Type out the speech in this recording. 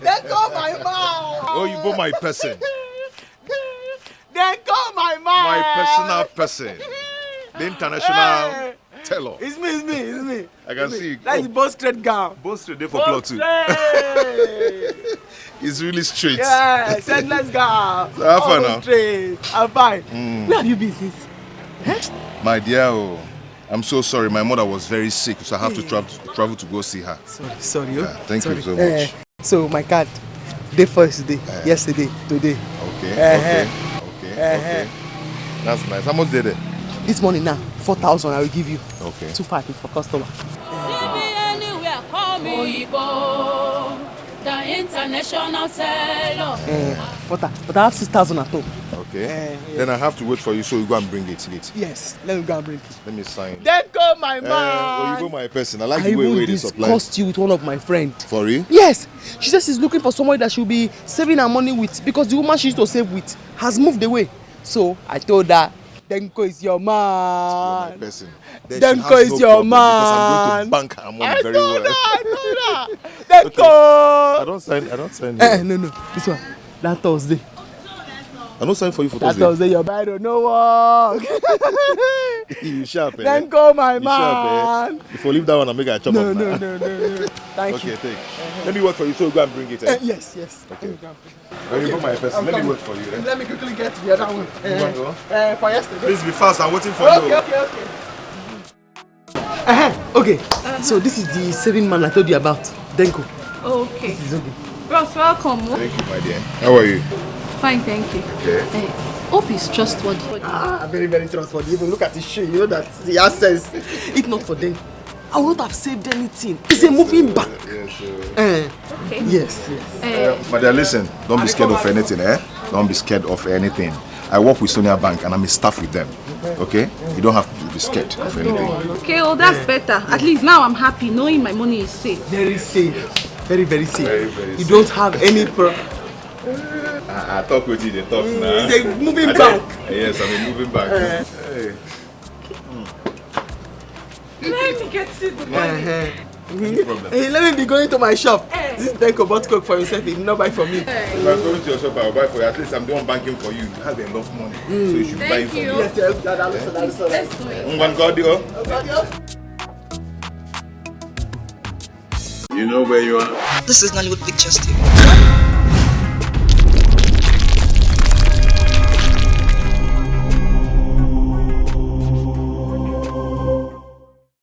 Then call my mom. Oh, you bought my person. Then call my mom. My personal person. The international Tailor. It's me. I can see. That's the Bond Street gown. Bond Street there for plot too. It's really straight. Yeah, said let's go. So how far now? Straight. I'm fine. Where have you been since? My dear, I'm so sorry. My mother was very sick, so I have to travel to go see her. Sorry. Yeah, thank you so much. So my card, day first day, yesterday, today. Okay. That's nice. How much did it? This morning now, 4,000 I will give you. Okay. 250 for customer. The international seller. But I have 6,000 at home. Okay. Then I have to wait for you, so you go and bring it late. Yes, let me go and bring it. Let me sign. Then go my man. Oh, you go my person. I like I the way even they supply. discussed you with one of my friends. For real? Yes. She says she's looking for somebody that she'll be saving her money with because the woman she used to save with has moved away. So I told her, Denko is your man. My person. Denko is your man. Because I'm going to bank her money very well. I told her. Denko. I don't sign. No. This one. That Thursday. I don't sign for you for That Thursday. Thursday your body don't know work. You sharp, eh? Denko, my You man. sharp, eh? If you leave that one, I'll make a chop No. up now. Thank you. Okay, take. Let me work for you, so go and bring it. Eh? Yes. Okay. When you put my person, let me work for you. Eh? Let me quickly get the other one. You want to go? For yesterday. Please be fast. I'm waiting for you. Okay. So this is the saving man I told you about, Denko. Okay. This is okay. Bros, welcome. Thank you, my dear. How are you? Fine, thank you. Okay. Hope he's trustworthy. Very, very trustworthy. Even look at his shoe, you know that he has sense. If not for Denko, I would not have saved anything. It's a moving bank. Yes, Okay. Yes. my dear, listen. Don't be scared of anything, eh? Don't be scared of anything. I work with Sonia Bank and I'm a staff with them. Okay? You don't have to be scared of anything. Okay, well that's better. At least now I'm happy knowing my money is safe. Very safe. Very, very safe. Very, very You safe. don't have any problem. I talk with you, they talk now. It's a moving bank. Yes, I'm a moving bank. Hey. Let me get to the money. No problem. Hey, let me be going to my shop. This is Denko bought coke for himself. He did not buy for me. If I'm going to your shop, I'll buy for you. At least I'm the one banking for you. You have enough money. So you should buy it Thank for you. me. Yes. Let's do it. One God, You know where you are? This is Nollywood Pictures TV.